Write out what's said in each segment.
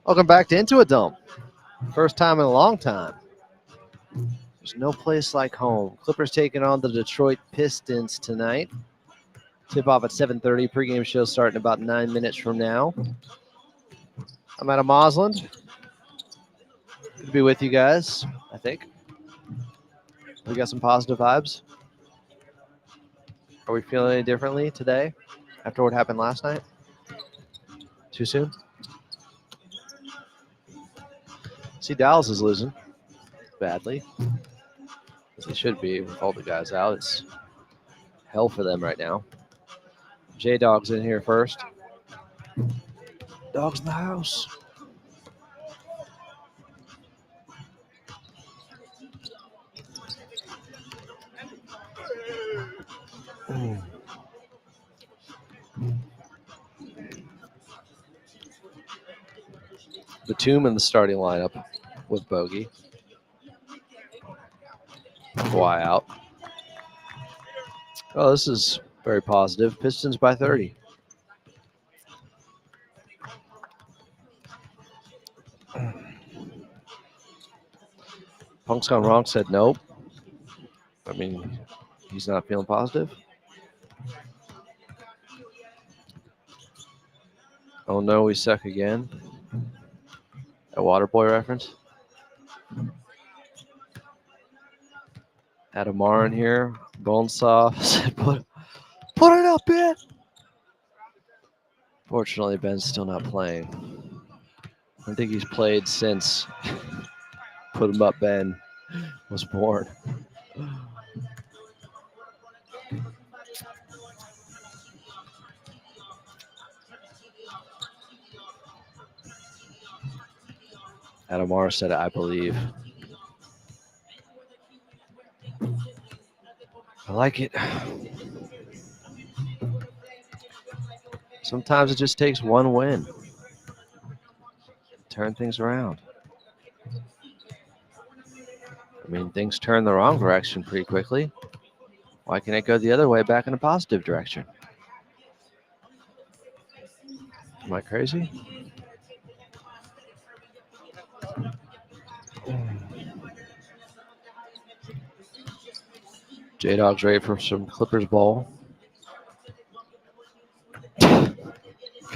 Welcome back to Intuit Dome. First time in a long time. There's no place like home. Clippers taking on the Detroit Pistons tonight. Tip off at 7:30. Pregame show starting about 9 minutes from now. I'm Adam Osland. Good to be with you guys, I think. We got some positive vibes. Are we feeling any differently today after what happened last night? Too soon? See, Dallas is losing badly, as they should be with all the guys out. It's hell for them right now. J-Dog's in here first. Dog's in the house. Batum in the starting lineup with Bogey. Kawhi out. Oh, this is very positive. Pistons by 30. Punk's Gone Wrong said nope. I mean, he's not feeling positive. Oh no, we suck again. A Waterboy reference. Adamar in here. Bonesaw said, put it up, Ben. Fortunately, Ben's still not playing. I think he's played since Put Him Up Ben was born. Adamar said, I believe. I like it. Sometimes it just takes one win. Turn things around. I mean, things turn the wrong direction pretty quickly. Why can't it go the other way back in a positive direction? Am I crazy? J-Dog's ready for some Clippers ball.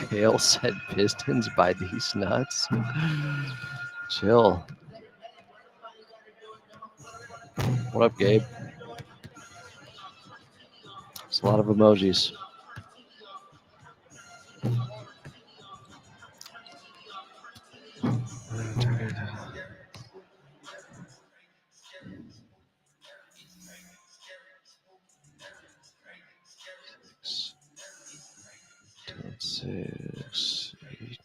Kale said Pistons by these nuts. Chill. What up, Gabe? It's a lot of emojis. Six, eight,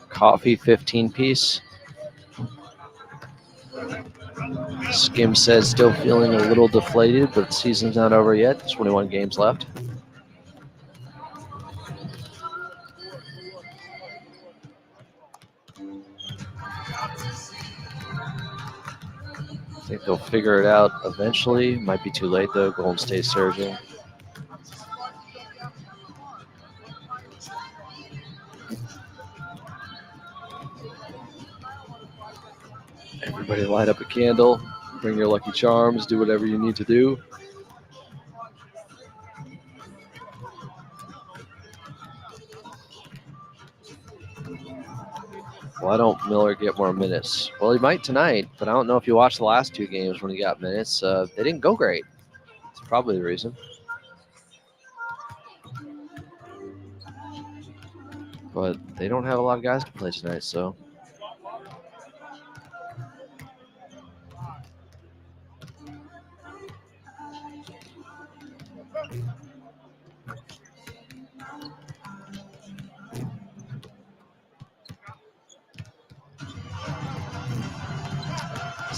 coffee 15-piece. Skim says still feeling a little deflated, but the season's not over yet. 21 games left. I think they'll figure it out eventually. Might be too late though. Golden State surging. Everybody light up a candle. Bring your Lucky Charms. Do whatever you need to do. Why don't Miller get more minutes? Well, he might tonight, but I don't know if you watched the last two games when he got minutes. They didn't go great. That's probably the reason. But they don't have a lot of guys to play tonight, so.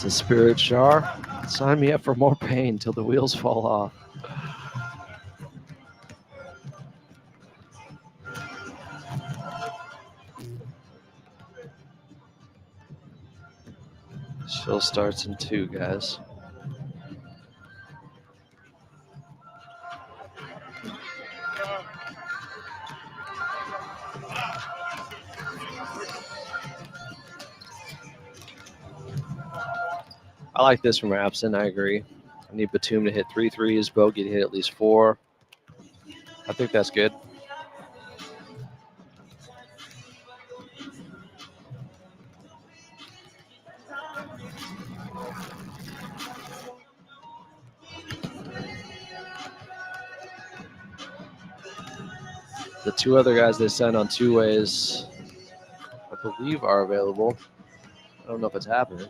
It's a spirit jar. Sign me up for more pain till the wheels fall off. Show starts in 2, guys. I like this from Absent. I agree. I need Batum to hit 3 threes, Bogey to hit at least 4. I think that's good. The 2 other guys they sent on 2 ways, I believe, are available. I don't know if it's happening.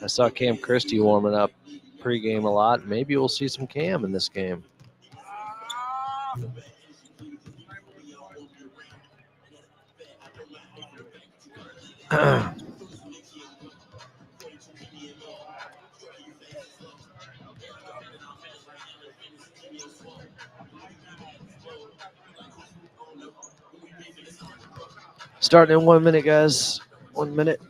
I saw Cam Christie warming up pregame a lot. Maybe we'll see some Cam in this game. Starting in 1 minute, guys. 1 minute.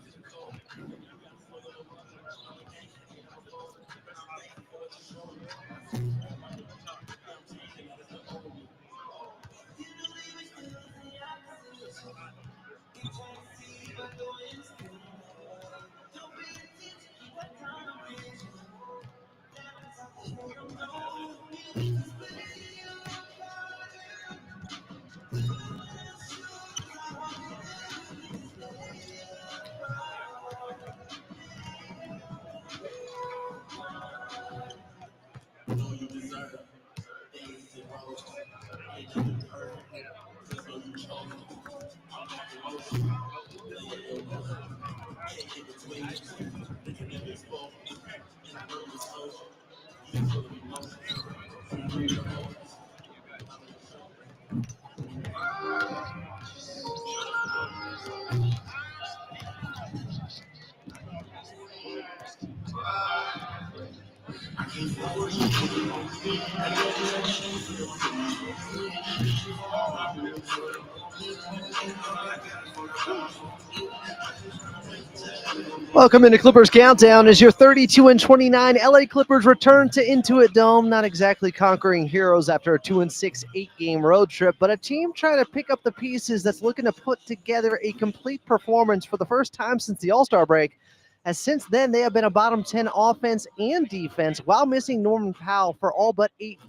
Welcome into Clippers Countdown as your 32-29 LA Clippers return to Intuit Dome. Not exactly conquering heroes after a 2-6 8-game road trip, but a team trying to pick up the pieces that's looking to put together a complete performance for the first time since the All-Star break. As since then, they have been a bottom 10 offense and defense while missing Norman Powell for all but eight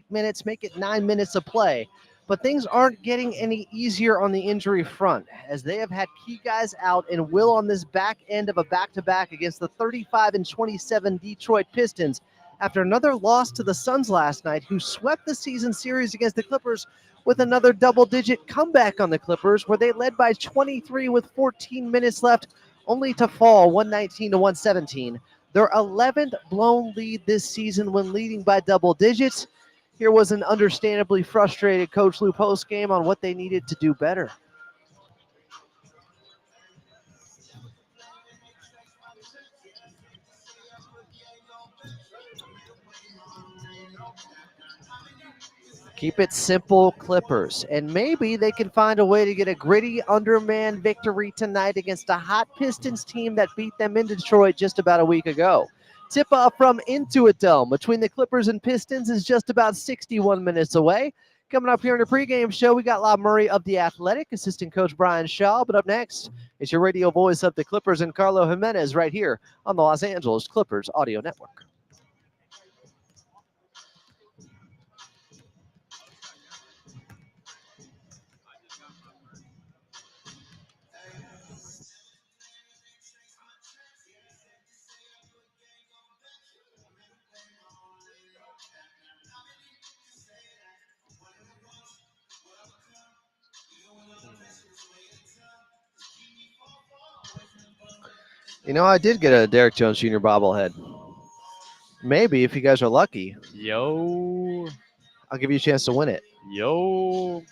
minutes, make it 9 minutes of play. But things aren't getting any easier on the injury front, as they have had key guys out and will on this back end of a back-to-back against the 35-27 Detroit Pistons after another loss to the Suns last night, who swept the season series against the Clippers with another double-digit comeback on the Clippers, where they led by 23 with 14 minutes left, only to fall 119-117. Their 11th blown lead this season when leading by double digits. Here was an understandably frustrated Coach Lou post-game on what they needed to do better. Keep it simple, Clippers. And maybe they can find a way to get a gritty underman victory tonight against a hot Pistons team that beat them in Detroit just about a week ago. Tip-off from Intuit Dome between the Clippers and Pistons is just about 61 minutes away. Coming up here in the pregame show, we got Rob Murray of The Athletic, assistant coach Brian Shaw. But up next, it's your radio voice of the Clippers and Carlo Jimenez right here on the Los Angeles Clippers Audio Network. You know, I did get a Derek Jones Jr. bobblehead. Maybe if you guys are lucky. Yo. I'll give you a chance to win it. Yo.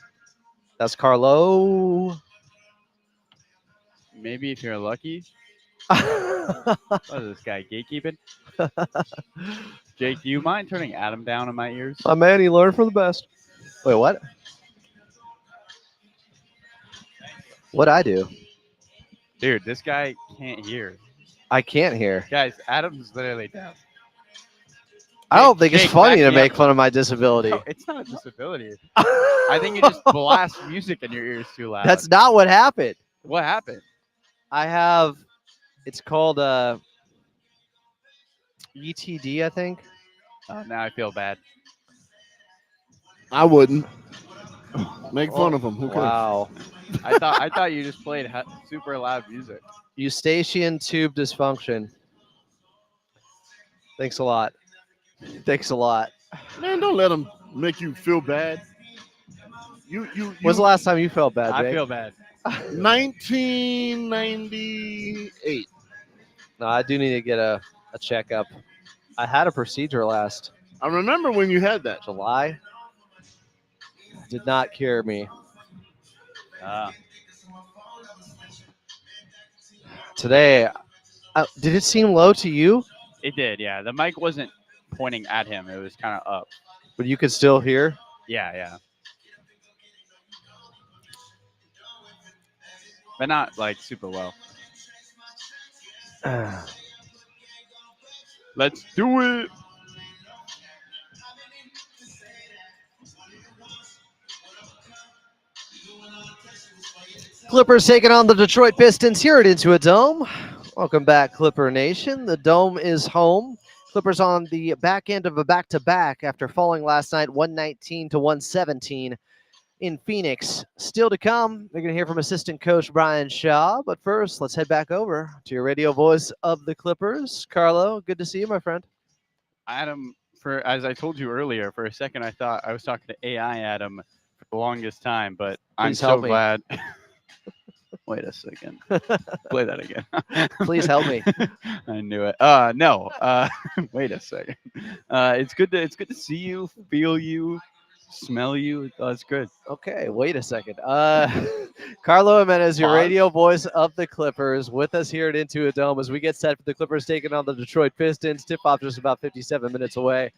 That's Carlo. Maybe if you're lucky. What is this guy, gatekeeping? Jake, do you mind turning Adam down in my ears? My man, he learned from the best. Wait, what? What'd I do? Dude, this guy can't hear. I can't hear. Guys, Adam's literally deaf. I don't think it's Jake, funny back to me make up. fun of my disability. No, it's not a disability. I think you just blast music in your ears too loud. That's not what happened. What happened? I have, it's called ETD, I think. Now I feel bad. I wouldn't make fun of him. Who cares? Wow. I thought you just played super loud music. Eustachian tube dysfunction. Thanks a lot. Thanks a lot. Man, don't let him make you feel bad. You When's the last time you felt bad, I Jake? feel bad. 1998. No, I do need to get a checkup. I had a procedure last I remember when you had that. July. Did not cure me. Today, did it seem low to you? It did, yeah. The mic wasn't pointing at him. It was kind of up. But you could still hear? Yeah. But not, like, super well. Let's do it. Clippers taking on the Detroit Pistons here at Intuit Dome. Welcome back, Clipper Nation. The Dome is home. Clippers on the back end of a back-to-back after falling last night 119 to 117 in Phoenix. Still to come, they're going to hear from assistant coach Brian Shaw. But first, let's head back over to your radio voice of the Clippers. Carlo, good to see you, my friend. Adam, as I told you earlier, for a second I thought I was talking to AI Adam for the longest time, but I'm Please help so me. glad. Wait a second. Play that again. Please help me. I knew it. No. Wait a second. It's good to see you, feel you, smell you. It's good. Okay, wait a second. Carlo Jimenez, your Pause. radio voice of the Clippers, with us here at Intuit Dome as we get set for the Clippers taking on the Detroit Pistons. Tip-off just about 57 minutes away.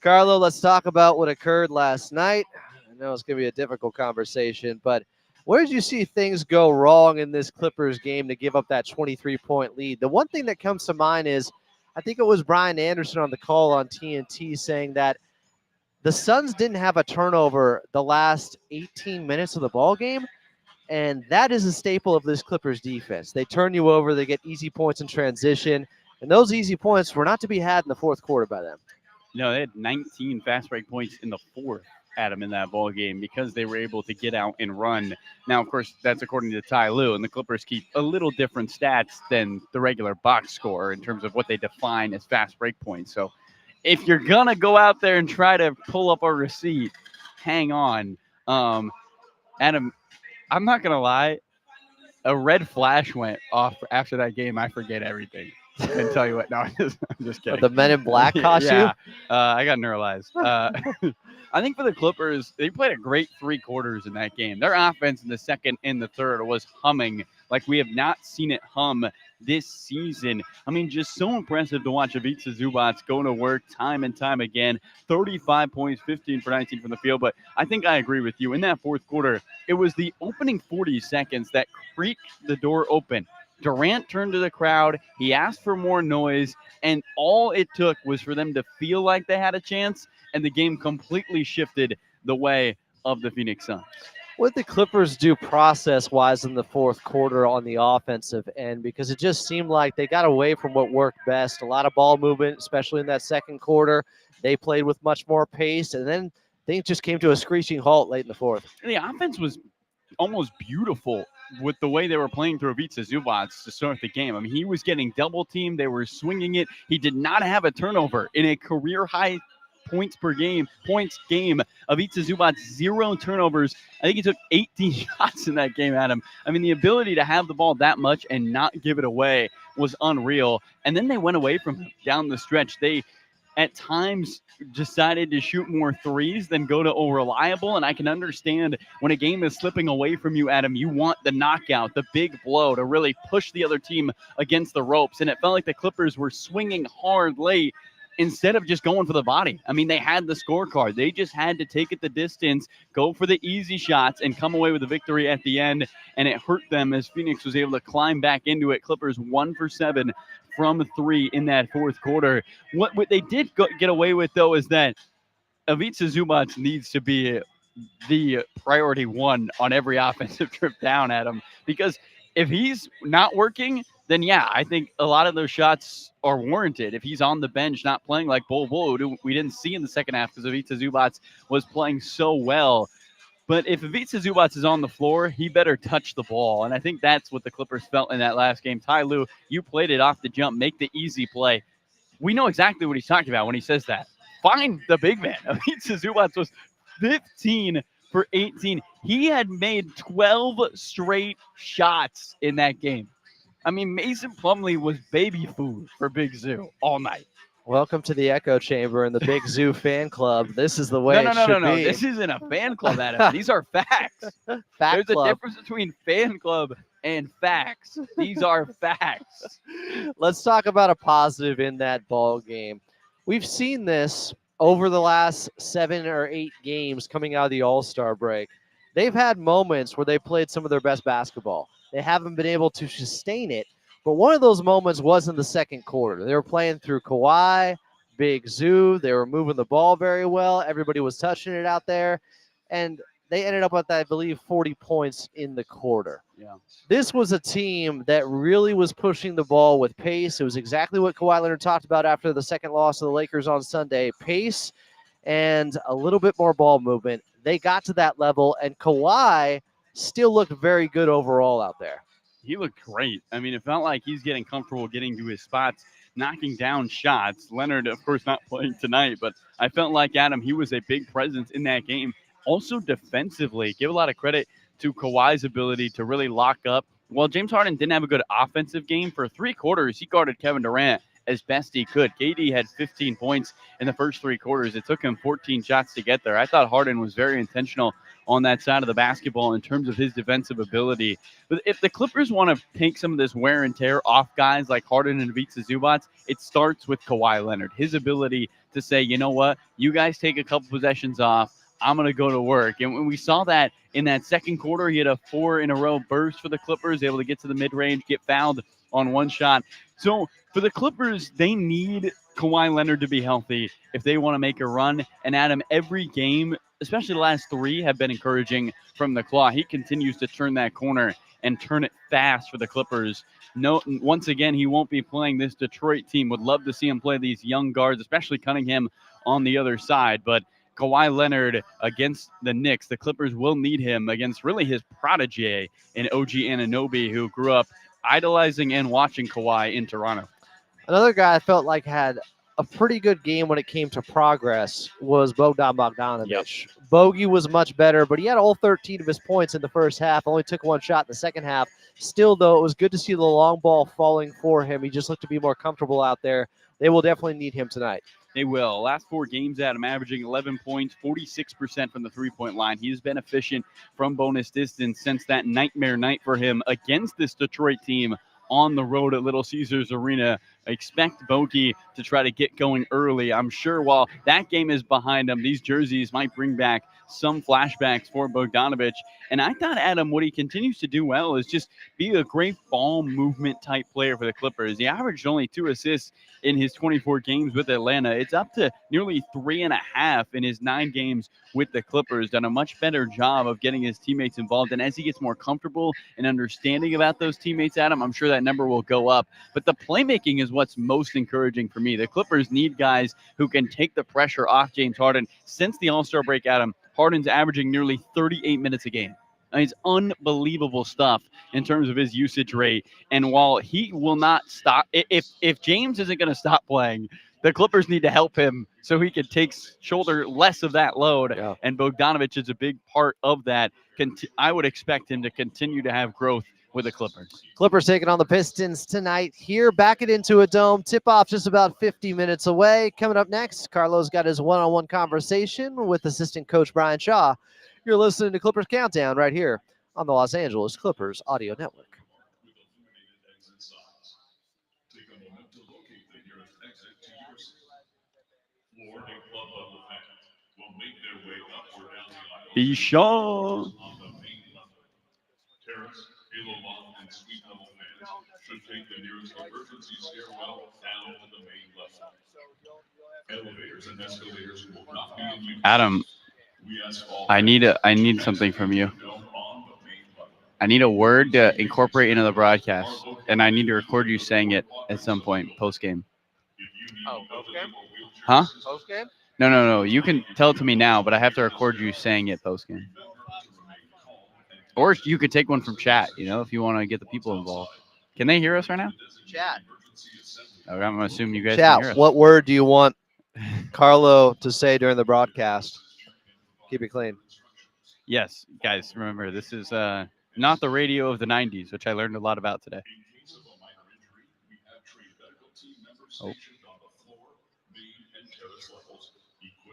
Carlo, let's talk about what occurred last night. I know it's going to be a difficult conversation, but where did you see things go wrong in this Clippers game to give up that 23-point lead? The one thing that comes to mind is, I think it was Brian Anderson on the call on TNT saying that the Suns didn't have a turnover the last 18 minutes of the ball game, and that is a staple of this Clippers defense. They turn you over, they get easy points in transition, and those easy points were not to be had in the fourth quarter by them. No, they had 19 fast break points in the fourth, Adam, in that ball game because they were able to get out and run. Now, of course, that's according to Ty Lue, and the Clippers keep a little different stats than the regular box score in terms of what they define as fast break points. So if you're going to go out there and try to pull up a receipt, hang on. Adam, I'm not going to lie. A red flash went off after that game. I forget everything. I can tell you what. No, I'm just kidding. The Men in Black costume? Yeah, I got neuralized. I think for the Clippers, they played a great 3 quarters in that game. Their offense in the second and the third was humming like we have not seen it hum this season. I mean, just so impressive to watch Ivica Zubac go to work time and time again. 35 points, 15 for 19 from the field. But I think I agree with you. In that fourth quarter, it was the opening 40 seconds that creaked the door open. Durant turned to the crowd. He asked for more noise, and all it took was for them to feel like they had a chance, and the game completely shifted the way of the Phoenix Suns. What the Clippers do process-wise in the fourth quarter on the offensive end? Because it just seemed like they got away from what worked best. A lot of ball movement, especially in that second quarter. They played with much more pace, and then things just came to a screeching halt late in the fourth. The offense was almost beautiful with the way they were playing through Ivica Zubac to start the game. I mean, he was getting double teamed. They were swinging it. He did not have a turnover in a career high points game. Ivica Zubac, 0 turnovers. I think he took 18 shots in that game, Adam. I mean, the ability to have the ball that much and not give it away was unreal. And then they went away from him down the stretch. They at times decided to shoot more threes than go to reliable. And I can understand when a game is slipping away from you, Adam, you want the knockout, the big blow to really push the other team against the ropes. And it felt like the Clippers were swinging hard late instead of just going for the body. I mean, they had the scorecard. They just had to take it the distance, go for the easy shots, and come away with a victory at the end. And it hurt them as Phoenix was able to climb back into it. Clippers 1 for 7 from 3 in that fourth quarter. What they did get away with, though, is that Ivica Zubac needs to be the priority one on every offensive trip down, Adam, because if he's not working, then yeah, I think a lot of those shots are warranted. If he's on the bench not playing like Bol Bol, who we didn't see in the second half because Ivica Zubac was playing so well. But if Ivica Zubac is on the floor, he better touch the ball. And I think that's what the Clippers felt in that last game. Ty Lue, you played it off the jump. Make the easy play. We know exactly what he's talking about when he says that. Find the big man. Ivica Zubac was 15 for 18. He had made 12 straight shots in that game. I mean, Mason Plumlee was baby food for Big Zoo all night. Welcome to the Echo Chamber and the Big Zoo fan club. This is the way it should be. This isn't a fan club, Adam. These are facts. There's a difference between fan club and facts. These are facts. Let's talk about a positive in that ball game. We've seen this over the last 7 or 8 games coming out of the All-Star break. They've had moments where they played some of their best basketball. They haven't been able to sustain it. But one of those moments was in the second quarter. They were playing through Kawhi, Big Zoo. They were moving the ball very well. Everybody was touching it out there. And they ended up with, I believe, 40 points in the quarter. Yeah. This was a team that really was pushing the ball with pace. It was exactly what Kawhi Leonard talked about after the second loss to the Lakers on Sunday. Pace and a little bit more ball movement. They got to that level, and Kawhi still looked very good overall out there. He looked great. I mean, it felt like he's getting comfortable getting to his spots, knocking down shots. Leonard, of course, not playing tonight, but I felt like, Adam, he was a big presence in that game. Also defensively, give a lot of credit to Kawhi's ability to really lock up. While James Harden didn't have a good offensive game, for 3 quarters, he guarded Kevin Durant as best he could. KD had 15 points in the first 3 quarters. It took him 14 shots to get there. I thought Harden was very intentional on that side of the basketball in terms of his defensive ability. But if the Clippers want to take some of this wear and tear off guys like Harden and Ivica Zubac, it starts with Kawhi Leonard. His ability to say, you know what, you guys take a couple possessions off, I'm going to go to work. And when we saw that in that second quarter, he had a 4-in-a-row burst for the Clippers, able to get to the mid-range, get fouled on 1 shot. So for the Clippers, they need Kawhi Leonard to be healthy if they want to make a run. And Adam, every game, especially the last 3, have been encouraging from the Claw. He continues to turn that corner and turn it fast for the Clippers. No, once again, he won't be playing this Detroit team. Would love to see him play these young guards, especially Cunningham on the other side. But Kawhi Leonard against the Knicks, the Clippers will need him against really his protege in OG Anunoby, who grew up idolizing and watching Kawhi in Toronto. Another guy I felt like had a pretty good game when it came to progress was Bogdan Bogdanović. Yep. Bogey was much better, but he had all 13 of his points in the first half, only took 1 shot in the second half. Still, though, it was good to see the long ball falling for him. He just looked to be more comfortable out there. They will definitely need him tonight. They will. Last 4 games, Adam, averaging 11 points, 46% from the three-point line. He's been efficient from bonus distance since that nightmare night for him against this Detroit team on the road at Little Caesars Arena. Expect Bogey to try to get going early. I'm sure while that game is behind him, these jerseys might bring back some flashbacks for Bogdanovic. And I thought, Adam, what he continues to do well is just be a great ball movement type player for the Clippers. He averaged only 2 assists in his 24 games with Atlanta. It's up to nearly 3.5 in his 9 games with the Clippers. Done a much better job of getting his teammates involved. And as he gets more comfortable and understanding about those teammates, Adam, I'm sure that number will go up. But the playmaking is what's most encouraging for me. The Clippers need guys who can take the pressure off James Harden. Since the All-Star break, Adam, Harden's averaging nearly 38 minutes a game. I mean, it's unbelievable stuff in terms of his usage rate. And while he will not stop, if James isn't going to stop playing, the Clippers need to help him so he can shoulder less of that load. Yeah. And Bogdanovic is a big part of that. I would expect him to continue to have growth with the Clippers. Clippers taking on the Pistons tonight here back at Intuit Dome. Tip-off just about 50 minutes away. Coming up next, Carlo's got his one-on-one conversation with assistant coach Brian Shaw. You're listening to Clippers Countdown right here on the Los Angeles Clippers Audio Network. Be sure. Adam, I need something from you. I need a word to incorporate into the broadcast, and I need to record you saying it at some point post game. Oh, post-game? Huh? Post-game? No. You can tell it to me now, but I have to record you saying it post game. Or you could take one from chat, if you want to get the people involved. Can they hear us right now? Chat. I'm going to assume you guys can hear Chat, us. what word do you want Carlo to say during the broadcast? Keep it clean. Yes, guys, remember, this is not the radio of the 90s, which I learned a lot about today. Oh.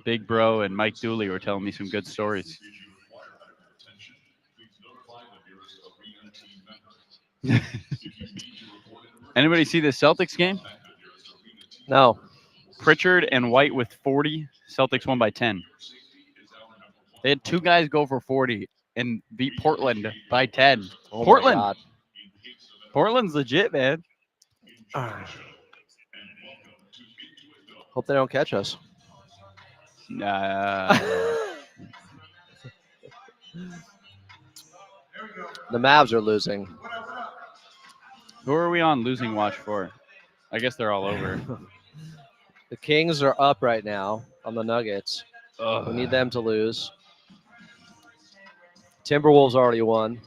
Big Bro and Mike Dooley were telling me some good stories. Anybody see the Celtics game? No. Pritchard and White with 40. Celtics won by 10. They had 2 guys go for 40 and beat Portland by 10. Oh, Portland. my God. Portland's legit, man. Hope they don't catch us. The Mavs are losing. Who are we on losing watch for? I guess they're all over. The Kings are up right now on the Nuggets. Ugh. We need them to lose. Timberwolves already won.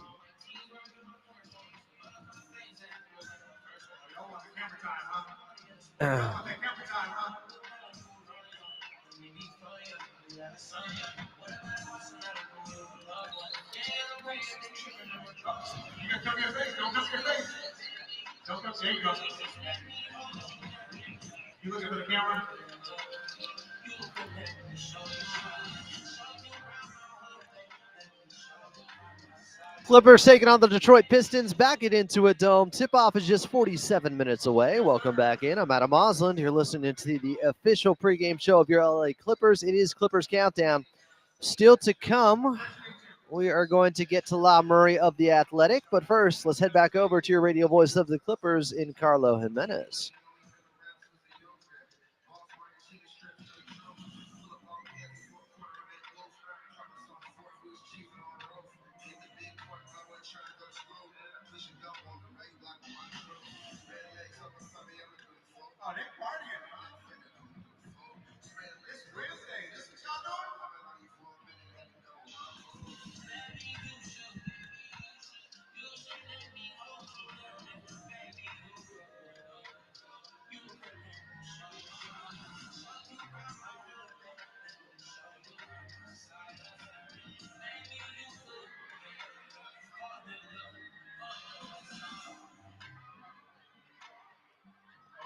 You looking for the camera? Clippers taking on the Detroit Pistons back at Intuit Dome. Tip-off is just 47 minutes away. Welcome back in. I'm Adam Osland. You're listening to the official pregame show of your LA Clippers. It is Clippers Countdown. Still to come, we are going to get to La Murray of the Athletic. But first, let's head back over to your radio voice of the Clippers in Carlo Jimenez.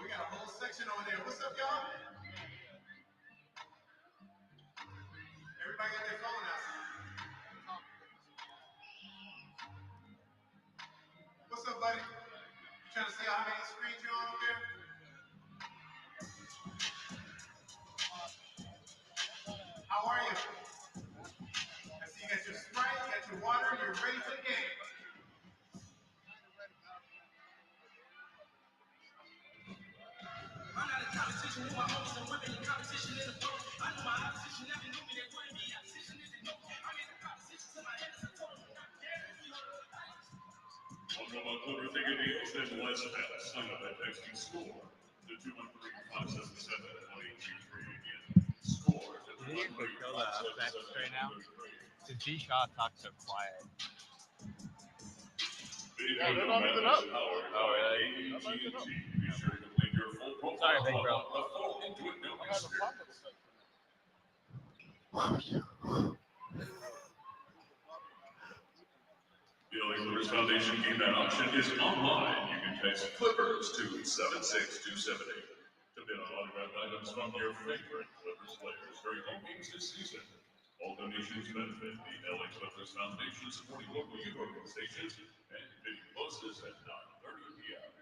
We got a whole section over there. What's up, y'all? Everybody got their phone out. What's up, buddy? You trying to say Clipper thinking the ocean was fast. Sign up at texting SCORE to 213-577-1823 again. SCORE to 213-577-1823. Since G-Shaw talks so quiet. Yeah, they're not even up. Oh, really? AT&T. Be sure to complete your full profile. Sorry, big bro. The full Intuit Dome experience. The LA Clippers Foundation Game Night Auction is online. You can text Clippers to 76278 to bid on autographed items from your favorite Clippers players during home games this season. All donations benefit the LA Clippers Foundation, supporting local youth organizations, and bidding closes at 9:30 p.m.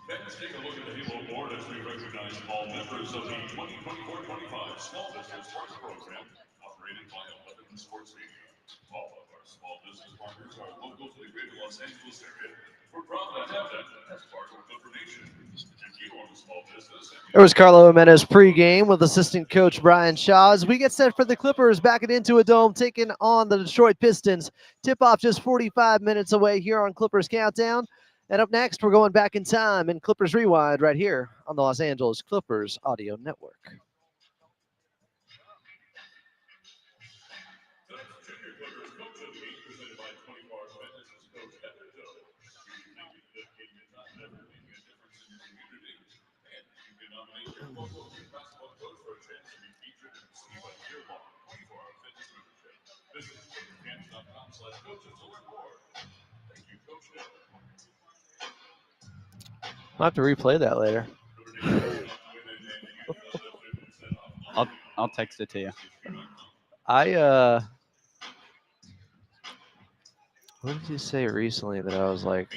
Let's take a look at the Halo board as we recognize all members of the 2024-25 Small Business Sports Program, operated by 11 Sports Media. All of our small business partners are local to the greater Los Angeles area. We're proud to have them as part of Clipper Nation. If you own a small business, There was Carlo Jimenez pregame with assistant coach Brian Shaw as we get set for the Clippers back at Intuit Dome, taking on the Detroit Pistons. Tip-off just 45 minutes away here on Clippers Countdown. And up next, we're going back in time in Clippers Rewind right here on the Los Angeles Clippers Audio Network. tonight's Junior Clippers Coach of the Game presented by 24 Hours Fitness is Coach Underdog. We think you dedicating your time and effort making a difference in your community. And you can nominate your local youth basketball coach for a chance to be featured and receive a year-long 24-hour fitness membership. Visit clipperscamps.com/coaches to learn more. Thank you, Coach Dell. I'll have to replay that later. I'll text it to you. What did you say recently that I was like,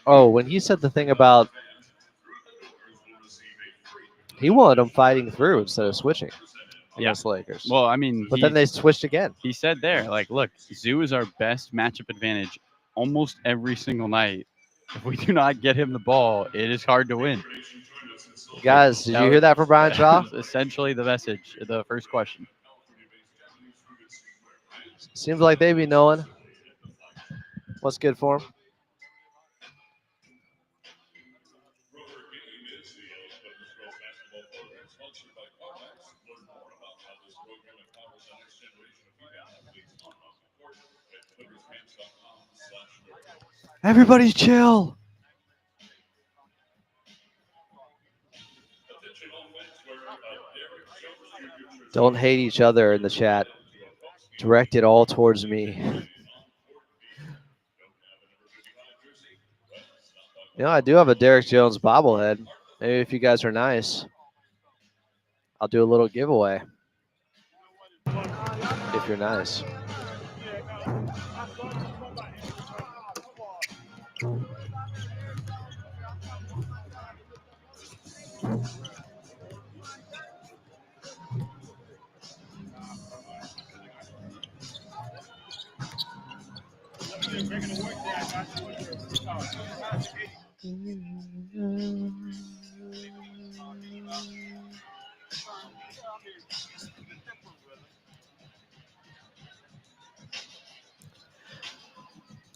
Oh, when he said the thing about he wanted them fighting through instead of switching against the Lakers. Well, I mean, But then they switched again. he said there, like, look, Zoo is our best matchup advantage almost every single night. If we do not get him the ball, it is hard to win. Guys, did you hear that from Brian Shaw? Essentially the message, the first question. Seems like they be knowing what's good for them. Everybody chill. Don't hate each other in the chat. Direct it all towards me. You know, I do have a Derrick Jones bobblehead. Maybe if you guys are nice, I'll do a little giveaway. If you're nice.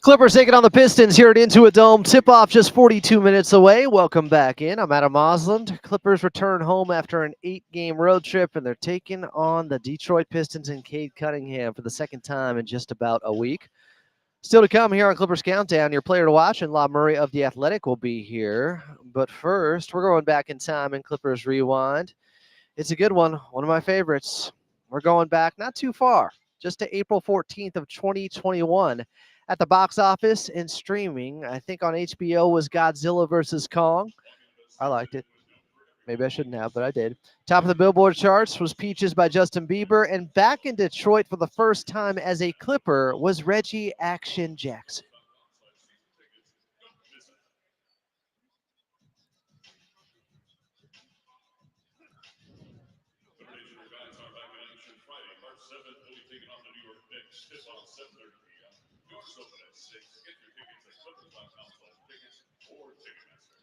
Clippers taking on the Pistons here at Intuit Dome. Tip-off just 42 minutes away. Welcome back in. I'm Adam Osland. Clippers return home after an 8-game road trip, and they're taking on the Detroit Pistons and Cade Cunningham for the second time in just about a week. Still to come here on Clippers Countdown, your player to watch and La Murray of The Athletic will be here. But first, we're going back in time in Clippers Rewind. It's a good one of my favorites. We're going back not too far, just to April 14th of 2021. At the box office and streaming, I think on HBO was Godzilla vs. Kong. I liked it. Maybe I shouldn't have, but I did. Top of the Billboard charts was Peaches by Justin Bieber. And back in Detroit for the first time as a Clipper was Reggie Action Jackson. Doors open at 6. Get your tickets at clippers.com/tickets or Ticketmaster.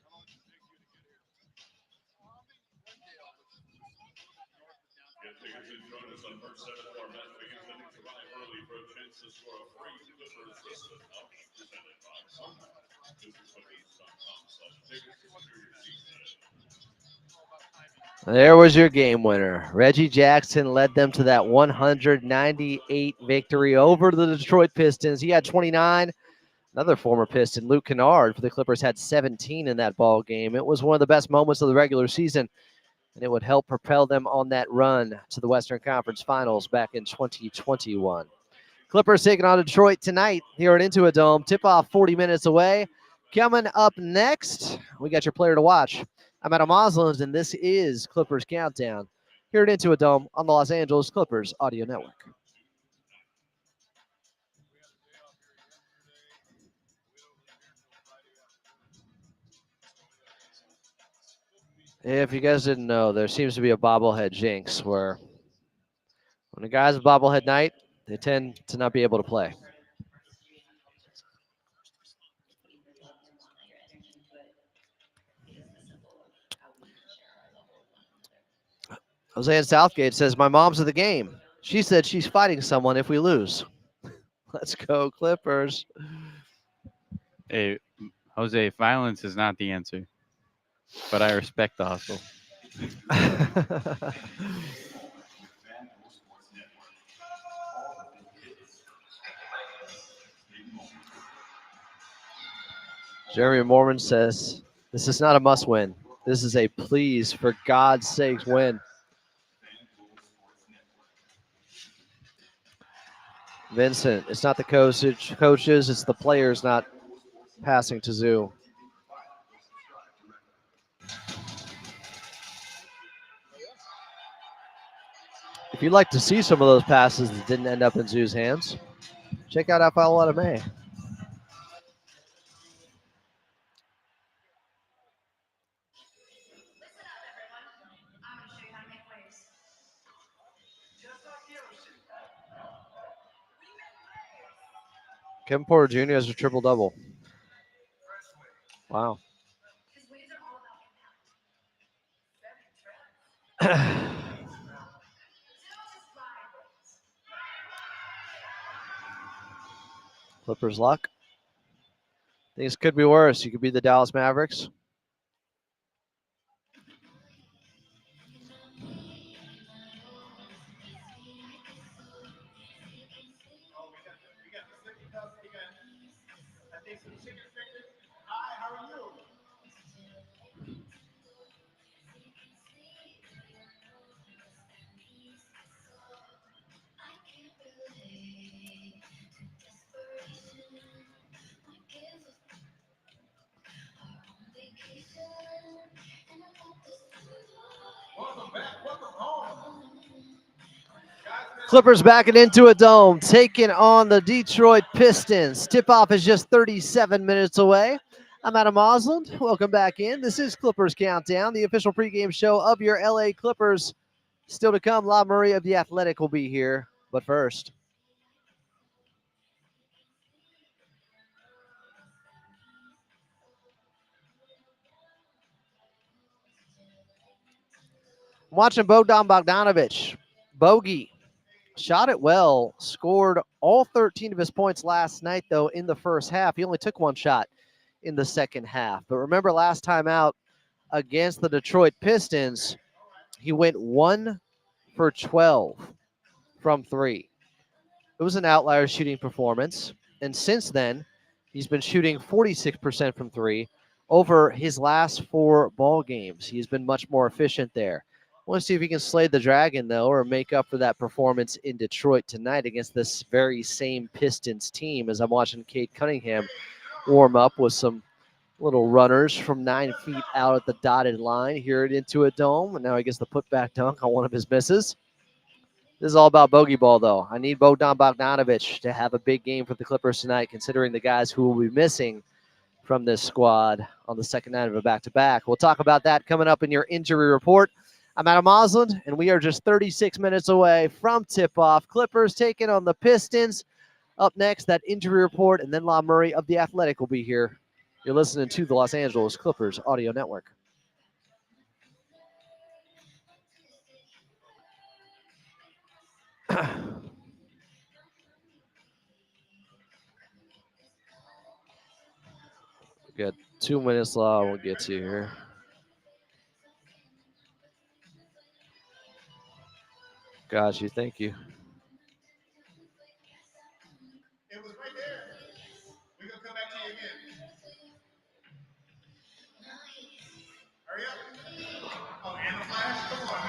Get tickets and join us on March 7th for our match begins. Inning to arrive early for a chance to score a free Clippers wristband pouch presented by Sunlight. Visit clippers.com/tickets to secure your seats today. There was your game winner. Reggie Jackson led them to that 198 victory over the Detroit Pistons. He had 29. Another former Piston, Luke Kennard, for the Clippers, had 17 in that ball game. It was one of the best moments of the regular season, and it would help propel them on that run to the Western Conference Finals back in 2021. Clippers taking on Detroit tonight here at Intuit Dome. Tip-off 40 minutes away. Coming up next, we got your player to watch. I'm Adam Osland, and this is Clippers Countdown here at Intuit Dome on the Los Angeles Clippers Audio Network. If you guys didn't know, there seems to be a bobblehead jinx where when a guy's a bobblehead night, they tend to not be able to play. Jose in Southgate says, my mom's at the game. She said she's fighting someone if we lose. Let's go, Clippers. Hey, Jose, violence is not the answer, but I respect the hustle. Jeremy Mormon says, this is not a must win. This is a please, for God's sakes, win. Vincent, it's not the coaches, it's the players not passing to Zoo. If you'd like to see some of those passes that didn't end up in Zoo's hands, check out Alpha May. Kevin Porter Jr. has a triple-double. Wow. Clippers luck. Things could be worse. You could be the Dallas Mavericks. Clippers backing into a dome, taking on the Detroit Pistons. Tip-off is just 37 minutes away. I'm Adam Osland. Welcome back in. This is Clippers Countdown, the official pregame show of your LA Clippers. Still to come, La Maria of The Athletic will be here. But first, I'm watching Bogdan Bogdanović. Bogey shot it well, scored all 13 of his points last night, though, in the first half. He only took one shot in the second half. But remember, last time out against the Detroit Pistons, he went 1 for 12 from three. It was an outlier shooting performance. And since then, he's been shooting 46% from three over his last 4 ball games. He's been much more efficient there. I want to see if he can slay the Dragon, though, or make up for that performance in Detroit tonight against this very same Pistons team, as I'm watching Cade Cunningham warm up with some little runners from 9 feet out at the dotted line here at Intuit Dome. And now he gets the putback dunk on one of his misses. This is all about bogey ball, though. I need Bogdan Bogdanović to have a big game for the Clippers tonight, considering the guys who will be missing from this squad on the second night of a back-to-back. We'll talk about that coming up in your injury report. I'm Adam Osland, and we are just 36 minutes away from tip-off. Clippers taking on the Pistons. Up next, that injury report, and then La Murray of The Athletic will be here. You're listening to the Los Angeles Clippers Audio Network. We got 2 minutes left. We'll get to here. Got you. Thank you. It was right there. We're going to come back to you again. Hurry up. Oh, and the flash? Come on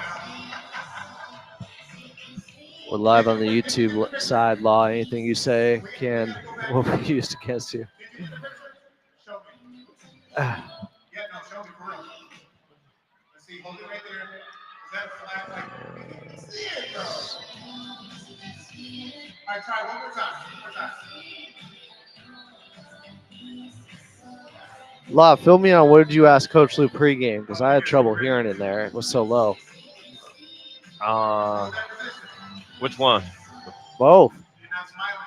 now. We're live on the YouTube side, Law. Anything you say will be used against you. Did you get the picture? Show me. Yeah, no, show me for real. Let's see, hold it right there. Is that a flash? Like, see it, though. All right, try one more time. One more time. Law, fill me on what did you ask Coach Lou pregame? Because I had trouble hearing it there. It was so low. Which one? Both. You're not smiling.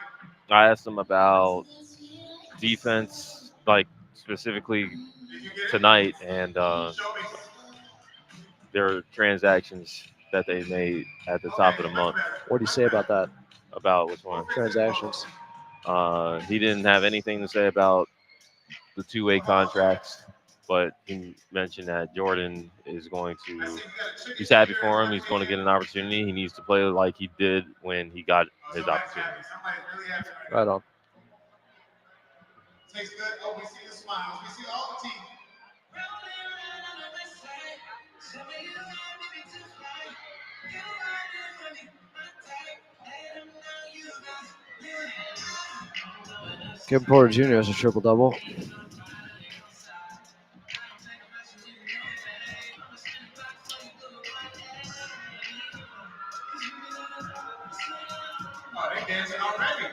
I asked them about defense, like specifically Did you get it? tonight, and Show me. their transactions that they made at the top of the month. What do you say about that? About which one? Transactions. He didn't have anything to say about the two-way contracts, but he mentioned that Jordan is going to. He's happy for him. He's going to get an opportunity. He needs to play like he did when he got his opportunity. Somebody's really happy right Right now. on. Tastes good. Oh, we see the smiles. We see all the teeth. Kevin Porter Jr. has a triple-double. Oh, they dancing already.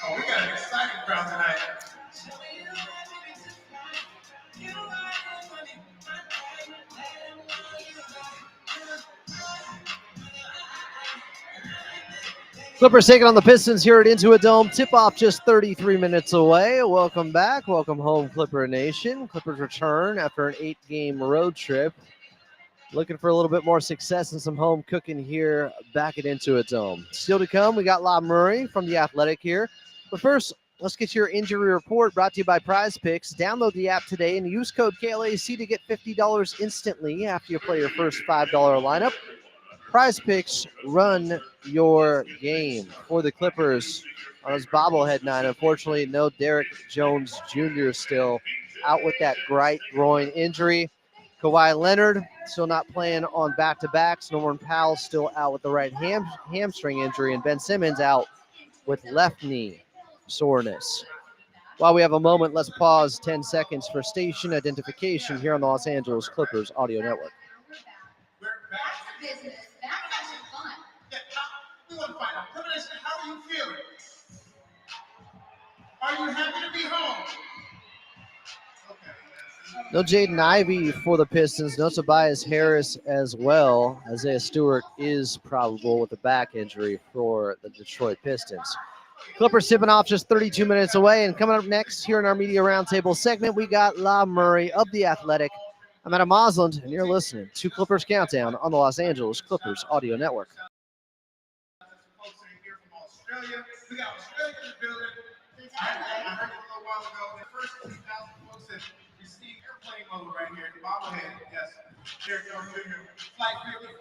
Oh, we got an exciting crowd tonight. Clippers taking on the Pistons here at Intuit Dome. Tip-off just 33 minutes away. Welcome back. Welcome home, Clipper Nation. Clippers return after an 8-game road trip. Looking for a little bit more success and some home cooking here back at Intuit Dome. Still to come, we got La Murray from The Athletic here. But first, let's get your injury report brought to you by Prize Picks. Download the app today and use code KLAC to get $50 instantly after you play your first $5 lineup. Prize Picks, run your game. For the Clippers on his bobblehead night, unfortunately, no Derek Jones Jr. still out with that right groin injury. Kawhi Leonard still not playing on back-to-backs. Norman Powell still out with the right hamstring injury, and Ben Simmons out with left knee soreness. While we have a moment, let's pause 10 seconds for station identification here on the Los Angeles Clippers Audio Network. We're back. Business. That's actually fun. Yeah, we want to find out. Termination, how are you feeling? Are you happy to be home? Okay. No Jaden Ivey for the Pistons. No Tobias Harris as well. Isaiah Stewart is probable with a back injury for the Detroit Pistons. Clippers tipping off just 32 minutes away. And coming up next here in our Media Roundtable segment, we got La Murray of The Athletic. I'm Adam Osland, and you're listening to Clippers Countdown on the Los Angeles Clippers Audio Network. Folks are here from Australia. We got Australia in the building. I heard a little while ago, the first 2,000 folks that received airplane mode right here at the bobblehead. Yes, Derek Jones Jr., Flight 55.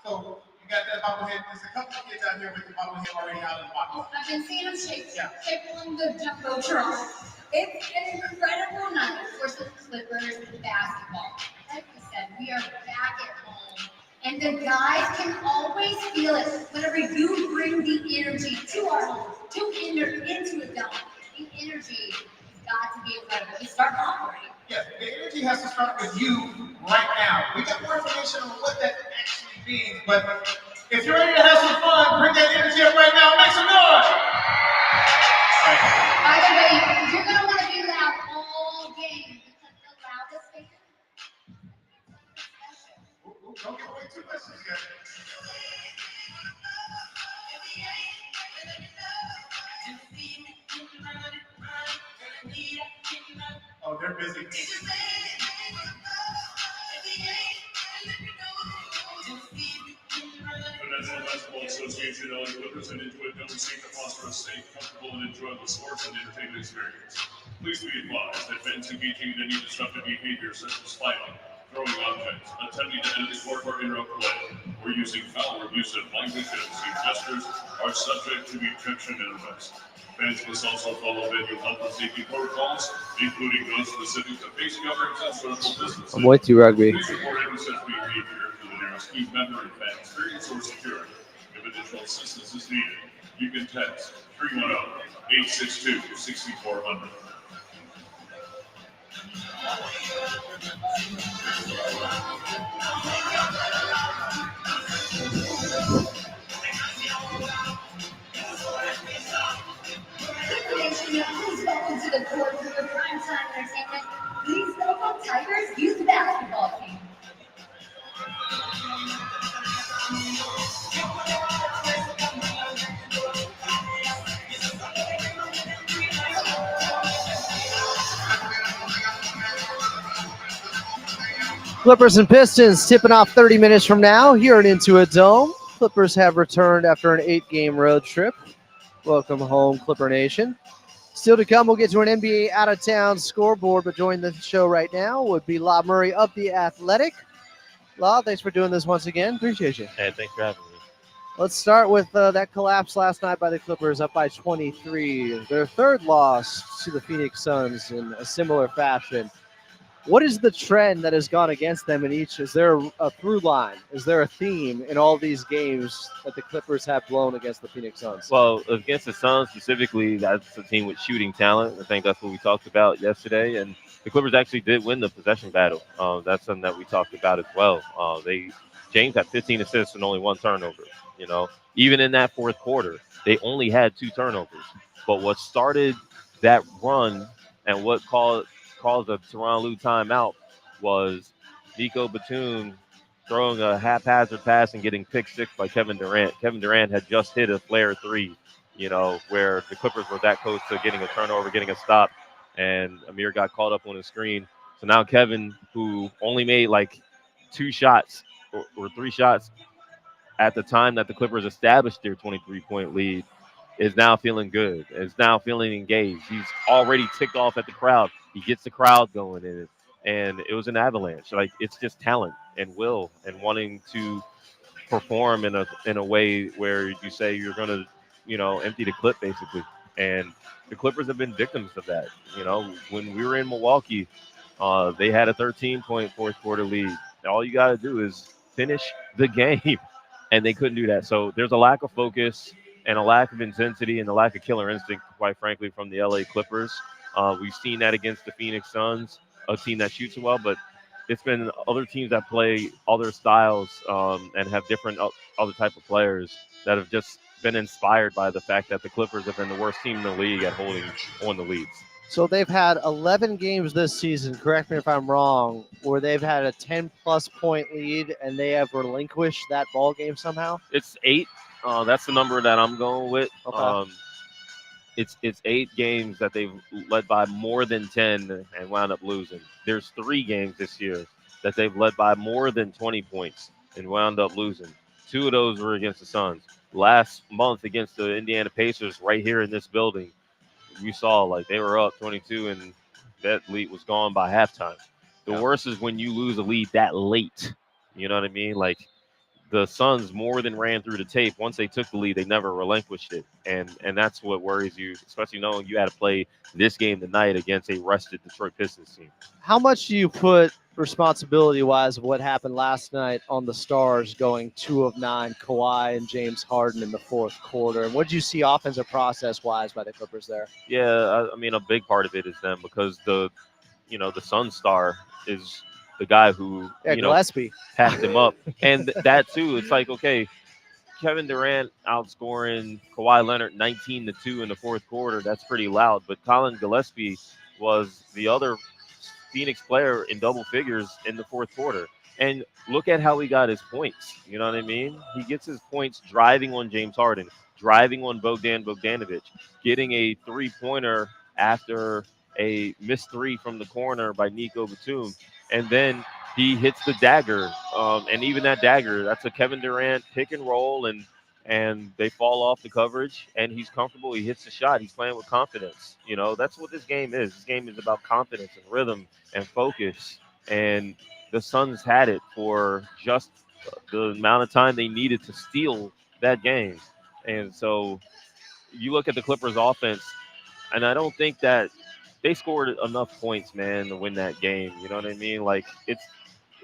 So you got that bobblehead. There's a couple of kids out here with the bobblehead already out of the box. I've been seeing them shake on the jumbo Sure. It's an incredible night for the Clippers basketball. Like we said, we are back at home, and the guys can always feel it. Whenever you bring the energy to our home, into a dome, the energy has got to be incredible. You start operating. Yes, the energy has to start with you right now. We got more information on what that actually means, but if you're ready to have some fun, bring that energy up right now. Make some noise. By the way, you're going to want to be loud all game because the loudest fan Don't give away too much yet. They're busy. The National Basketball Association, LA Clippers, and Intuit Dome seek to foster a safe, comfortable, and enjoyable sports and entertainment experience. Please be advised that fans engaging in any disruptive behavior such as fighting, throwing objects, attempting to end the court or interrupt play, or using foul or abusive language and obscene gestures are subject to ejection and arrest. Fans must also follow venue health and safety protocols, including those specific to face coverings and social distancing. I'm with you, Rugby. Please report any such behavior to the nearest team member and fan experience or security. If additional assistance is needed, you can text 310-862-6400. Please welcome to the court for your primetime entertainment. Please welcome Tigers Youth Basketball Team. Clippers and Pistons tipping off 30 minutes from now here at Intuit Dome. Clippers have returned after an 8-game road trip. Welcome home, Clipper Nation. Still to come, we'll get to an NBA out-of-town scoreboard, but joining the show right now would be Law Murray of The Athletic. Law, thanks for doing this once again. Appreciate you. Hey, thanks for having me. Let's start with that collapse last night by the Clippers, up by 23. Their third loss to the Phoenix Suns in a similar fashion. What is the trend that has gone against them in each? Is there a through line? Is there a theme in all these games that the Clippers have blown against the Phoenix Suns? Well, against the Suns specifically, that's a team with shooting talent. I think that's what we talked about yesterday. And the Clippers actually did win the possession battle. That's something that we talked about as well. James had 15 assists and only 1 turnover. You know, even in that fourth quarter, they only had 2 turnovers. But what started that run and what caused a Toronto timeout was Nico Batum throwing a haphazard pass and getting pick 6 by Kevin Durant. Kevin Durant had just hit a flare 3, you know, where the Clippers were that close to getting a turnover, getting a stop, and Amir got caught up on the screen. So now Kevin, who only made like 2 shots or 3 shots at the time that the Clippers established their 23-point lead, is now feeling good, is now feeling engaged. He's already ticked off at the crowd. He gets the crowd going in it. And it was an avalanche. Like, it's just talent and will and wanting to perform in a way where you say you're going to, you know, empty the clip basically. And the Clippers have been victims of that. You know, when we were in Milwaukee, they had a 13-point fourth quarter lead. All you got to do is finish the game. And they couldn't do that. So there's a lack of focus and a lack of intensity and a lack of killer instinct, quite frankly, from the LA Clippers. We've seen that against the Phoenix Suns, a team that shoots well, but it's been other teams that play other styles and have different other type of players that have just been inspired by the fact that the Clippers have been the worst team in the league at holding on the leads. So they've had 11 games this season, correct me if I'm wrong, where they've had a 10-plus point lead and they have relinquished that ball game somehow? It's 8. That's the number that I'm going with. Okay. It's 8 games that they've led by more than 10 and wound up losing. There's 3 games this year that they've led by more than 20 points and wound up losing. 2 of those were against the Suns. Last month against the Indiana Pacers right here in this building, we saw like they were up 22 and that lead was gone by halftime. The worst is when you lose a lead that late. You know what I mean? Like, the Suns more than ran through the tape. Once they took the lead, they never relinquished it. And that's what worries you, especially knowing you had to play this game tonight against a rested Detroit Pistons team. How much do you put responsibility-wise of what happened last night on the Stars going 2 of 9, Kawhi and James Harden in the fourth quarter? And what did you see offensive process-wise by the Clippers there? Yeah, I mean, a big part of it is them because the Sun star is the guy who Gillespie packed him up. And that too, it's like, okay, Kevin Durant outscoring Kawhi Leonard 19-2 in the fourth quarter. That's pretty loud. But Colin Gillespie was the other Phoenix player in double figures in the fourth quarter. And look at how he got his points. You know what I mean? He gets his points driving on James Harden, driving on Bogdan Bogdanovic, getting a 3-pointer after a missed three from the corner by Nico Batum, and then he hits the dagger. And even that dagger, that's a Kevin Durant pick and roll, and they fall off the coverage, and he's comfortable. He hits the shot. He's playing with confidence. That's what this game is. This game is about confidence and rhythm and focus. And the Suns had it for just the amount of time they needed to steal that game. And so you look at the Clippers offense, and I don't think that they scored enough points, man, to win that game. You know what I mean? Like, it's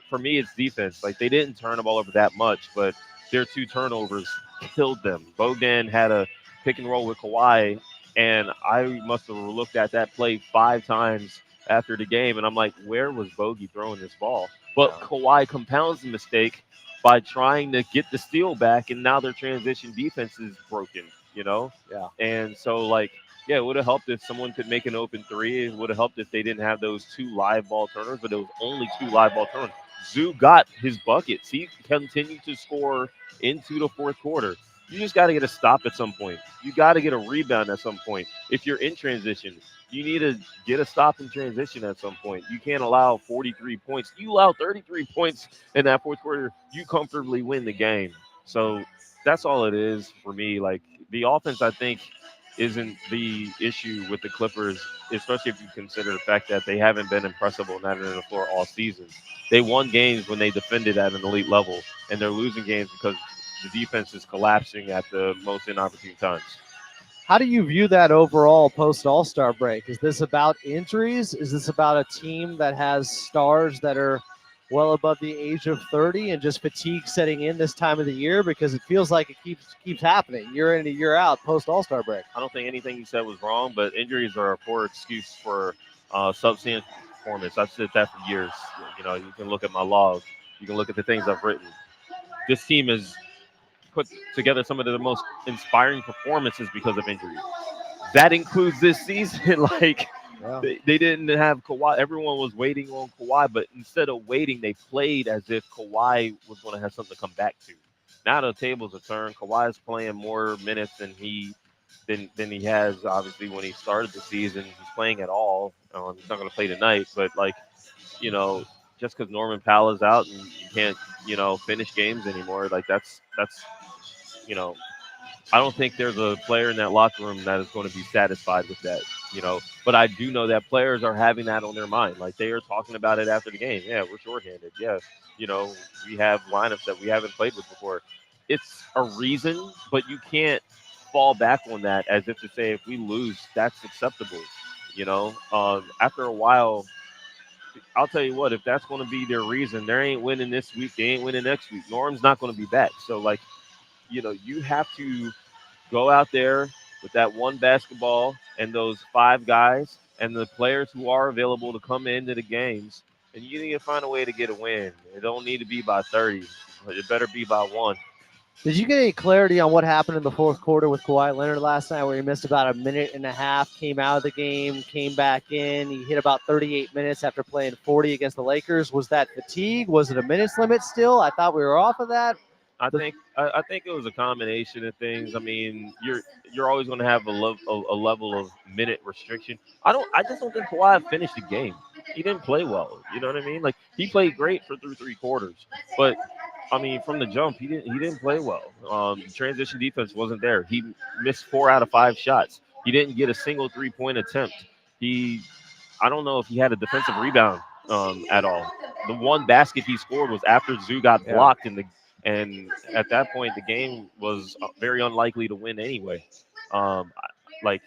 for me, it's defense. Like, they didn't turn the ball over that much, but their two turnovers killed them. Bogdan had a pick and roll with Kawhi, and I must have looked at that play 5 times after the game, and I'm like, where was Bogey throwing this ball? But Kawhi compounds the mistake by trying to get the steal back, and now their transition defense is broken, you know? Yeah. And so, like, yeah, it would have helped if someone could make an open three. It would have helped if they didn't have those 2 live ball turnovers, but it was only 2 live ball turnovers. Zoo got his buckets. He continued to score into the fourth quarter. You just got to get a stop at some point. You got to get a rebound at some point. If you're in transition, you need to get a stop in transition at some point. You can't allow 43 points. You allow 33 points in that fourth quarter, you comfortably win the game. So that's all it is for me. Like, the offense, I think, isn't the issue with the Clippers, especially if you consider the fact that they haven't been impressive on that end of the floor all season. They won games when they defended at an elite level, and they're losing games because the defense is collapsing at the most inopportune times. How do you view that overall post All-Star break? Is this about injuries? Is this about a team that has stars that are well above the age of 30 and just fatigue setting in this time of the year? Because it feels like it keeps happening year in and year out post All-Star break. I don't think anything you said was wrong, but injuries are a poor excuse for substandard performance. I've said that for years. You can look at my logs. You can look at the things I've written. This team has put together some of the most inspiring performances because of injury. That includes this season. Like, Yeah. they didn't have Kawhi. Everyone was waiting on Kawhi, but instead of waiting, they played as if Kawhi was going to have something to come back to. Now the tables are turned. Kawhi is playing more minutes than he has, obviously, when he started the season. He's playing at all. He's not going to play tonight, but, like, you know, just because Norman Powell is out and you can't, finish games anymore, like, that's you know, I don't think there's a player in that locker room that is going to be satisfied with that, But I do know that players are having that on their mind. Like, they are talking about it after the game. Yeah, we're shorthanded. Yeah, we have lineups that we haven't played with before. It's a reason, but you can't fall back on that as if to say if we lose, that's acceptable. After a while, I'll tell you what, if that's going to be their reason, they ain't winning this week, they ain't winning next week. Norm's not going to be back. So, like, you have to go out there with that one basketball and those 5 guys and the players who are available to come into the games, and you need to find a way to get a win. It don't need to be by 30, but it better be by 1. Did you get any clarity on what happened in the fourth quarter with Kawhi Leonard last night, where he missed about a minute and a half, came out of the game, came back in? He hit about 38 minutes after playing 40 against the Lakers. Was that fatigue? Was it a minutes limit still? I thought we were off of that. I think it was a combination of things. I mean, you're always going to have a level of minute restriction. I just don't think Kawhi finished the game. He didn't play well. You know what I mean? Like, he played great through 3 quarters, but I mean, from the jump, he didn't play well. Transition defense wasn't there. He missed 4 out of 5 shots. He didn't get a single 3-point attempt. I don't know if he had a defensive rebound at all. The one basket he scored was after Zoo got blocked and at that point the game was very unlikely to win anyway. Like,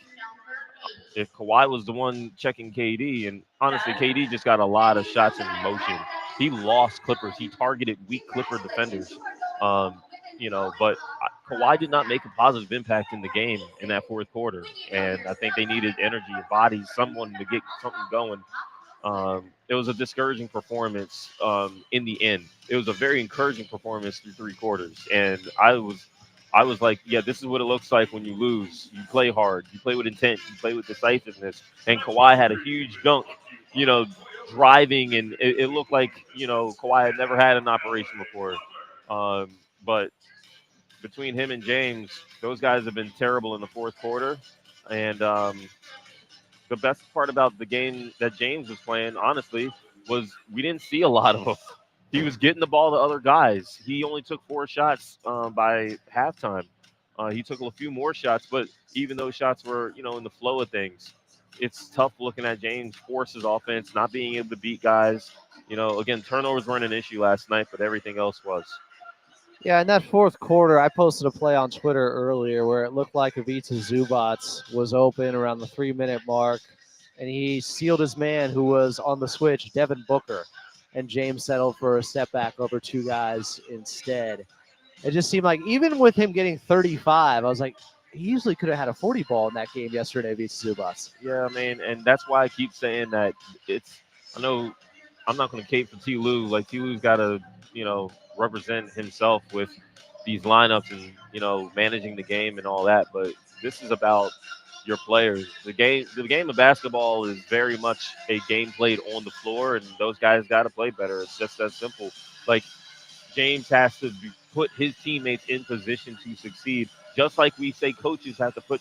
if Kawhi was the one checking KD, and honestly, KD just got a lot of shots in motion. He lost Clippers. He targeted weak Clipper defenders. But Kawhi did not make a positive impact in the game in that fourth quarter. And I think they needed energy, bodies, someone to get something going. It was a discouraging performance in the end. It was a very encouraging performance through 3 quarters. And I was like, yeah, this is what it looks like when you lose. You play hard. You play with intent. You play with decisiveness. And Kawhi had a huge dunk, driving, and it looked like, Kawhi had never had an operation before. But between him and James, those guys have been terrible in the fourth quarter. And the best part about the game that James was playing, honestly, was we didn't see a lot of him. He was getting the ball to other guys. He only took 4 shots by halftime. He took a few more shots, but even those shots were, in the flow of things. It's tough looking at James force his offense, not being able to beat guys. Again, turnovers weren't an issue last night, but everything else was. Yeah, in that fourth quarter, I posted a play on Twitter earlier where it looked like Ivica Zubac was open around the 3-minute mark, and he sealed his man who was on the switch, Devin Booker, and James settled for a step back over 2 guys instead. It just seemed like even with him getting 35, I was like, he usually could have had a 40 ball in that game yesterday, Ivica Zubac. Yeah, man, and that's why I keep saying that I know I'm not going to cape for T. Lue. Like, T. Lue's got to, represent himself with these lineups and, managing the game and all that. But this is about your players. The game of basketball is very much a game played on the floor, and those guys got to play better. It's just that simple. Like, James has to put his teammates in position to succeed, just like we say coaches have to put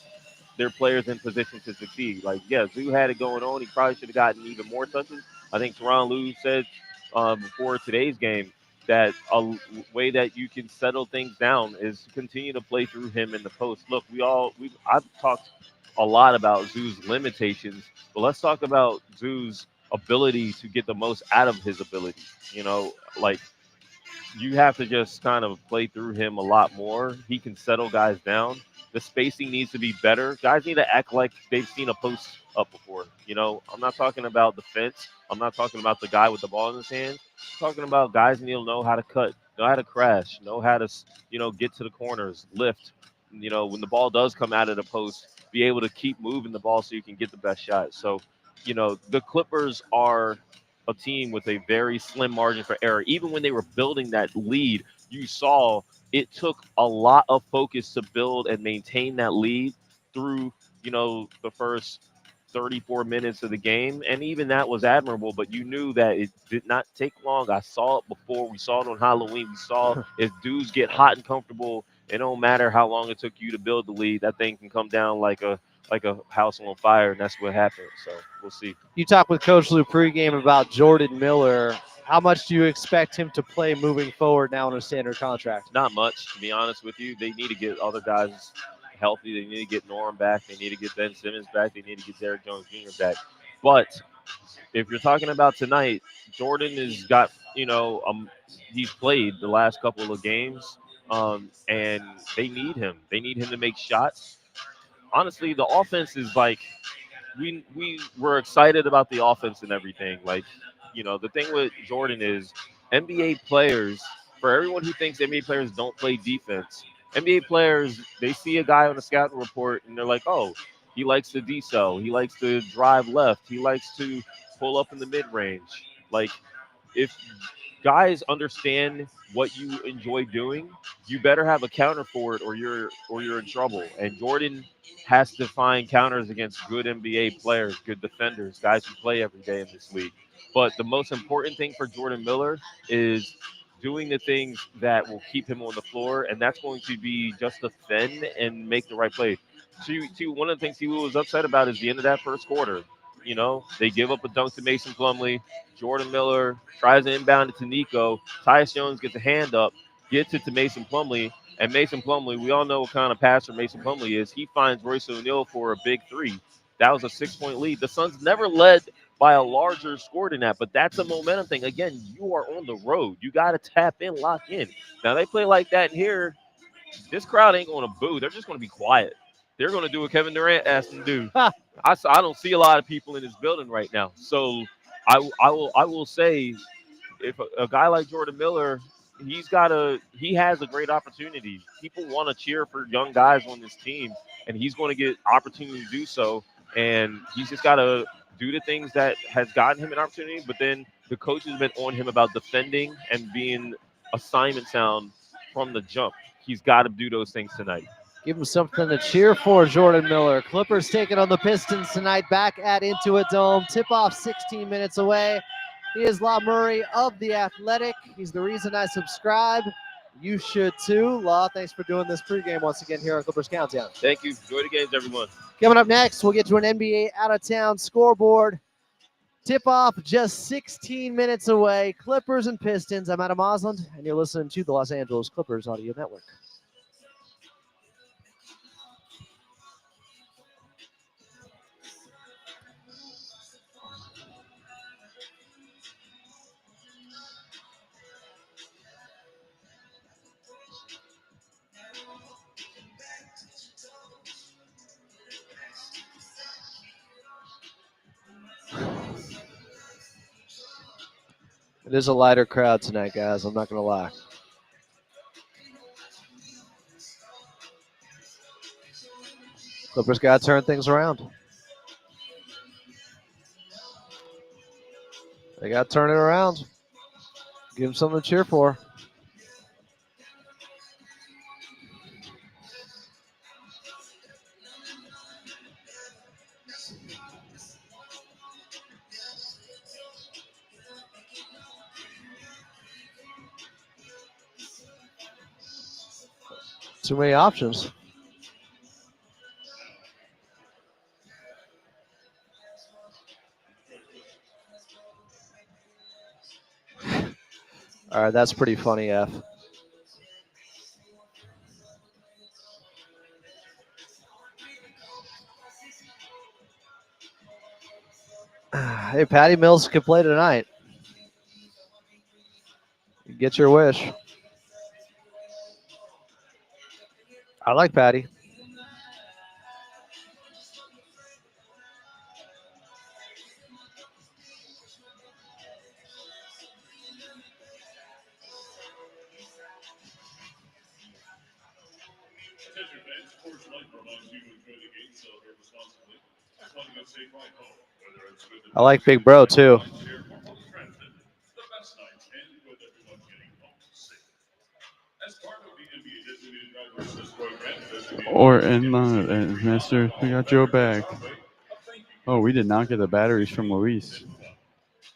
their players in position to succeed. Like, yeah, Zoo had it going on. He probably should have gotten even more touches. I think Teron Lue said before today's game that a way that you can settle things down is to continue to play through him in the post. Look, I've talked a lot about Zoo's limitations, but let's talk about Zoo's ability to get the most out of his ability. Like, you have to just kind of play through him a lot more. He can settle guys down. The spacing needs to be better. Guys need to act like they've seen a post up before. I'm not talking about the fence. I'm not talking about the guy with the ball in his hand. I'm talking about guys need to know how to cut, know how to crash, know how to, get to the corners, lift. When the ball does come out of the post, be able to keep moving the ball so you can get the best shot. So, the Clippers are a team with a very slim margin for error. Even when they were building that lead, you saw it took a lot of focus to build and maintain that lead through, the first 34 minutes of the game. And even that was admirable, but you knew that it did not take long. I saw it before. We saw it on Halloween. We saw if dudes get hot and comfortable, it don't matter how long it took you to build the lead. That thing can come down like a house on fire, and that's what happened. So we'll see. You talked with Coach Lue pregame about Jordan Miller. How much do you expect him to play moving forward now in a standard contract? Not much, to be honest with you. They need to get other guys healthy. They need to get Norm back. They need to get Ben Simmons back. They need to get Derrick Jones Jr. back. But if you're talking about tonight, Jordan has got, he's played the last couple of games, and they need him. They need him to make shots. Honestly, the offense is like, we were excited about the offense and everything. Like, the thing with Jordan is NBA players, for everyone who thinks NBA players don't play defense, NBA players, they see a guy on the scouting report and they're like, oh, he likes to decel. He likes to drive left. He likes to pull up in the mid range. Like, if guys understand what you enjoy doing, you better have a counter for it or you're in trouble. And Jordan has to find counters against good NBA players, good defenders, guys who play every day in this league. But the most important thing for Jordan Miller is doing the things that will keep him on the floor, and that's going to be just defend and make the right play. One of the things he was upset about is the end of that first quarter. They give up a dunk to Mason Plumlee. Jordan Miller tries to inbound it to Nico. Tyus Jones gets a hand up, gets it to Mason Plumlee. And Mason Plumlee, we all know what kind of passer Mason Plumlee is. He finds Royce O'Neal for a big 3. That was a 6-point lead. The Suns never led by a larger score than that, but that's a momentum thing. Again, you are on the road. You got to tap in, lock in. Now, they play like that in here. This crowd ain't going to boo. They're just going to be quiet. They're going to do what Kevin Durant asked them to do. I don't see a lot of people in this building right now. So I will say, if a guy like Jordan Miller, he has a great opportunity. People want to cheer for young guys on this team, and he's going to get opportunity to do so. And he's just got to do the things that has gotten him an opportunity. But then the coach has been on him about defending and being assignment sound from the jump. He's got to do those things tonight. Give him something to cheer for, Jordan Miller. Clippers taking on the Pistons tonight back at Intuit Dome. Tip-off 16 minutes away. He is La Murray of The Athletic. He's the reason I subscribe. You should too. Law, thanks for doing this pregame once again here on Clippers Countdown. Thank you. Enjoy the games, everyone. Coming up next, we'll get to an NBA out-of-town scoreboard. Tip-off just 16 minutes away. Clippers and Pistons. I'm Adam Osland, and you're listening to the Los Angeles Clippers Audio Network. It is a lighter crowd tonight, guys. I'm not going to lie. Clippers got to turn things around. They got to turn it around. Give them something to cheer for. Too many options. All right, that's pretty funny, F. Hey, Patty Mills could play tonight. Get your wish. I like Patty. Attention fans, Coors Light reminds you to enjoy the game, celebrate responsibly. That's why you get safe ride home. Whether it's with the I like Big Bro, too. share or public transit, the best nights end with everyone getting home safe. As part of the NBA Designated Driver Assist Program, Master, we got Joe back. Oh, we did not get the batteries from Luis.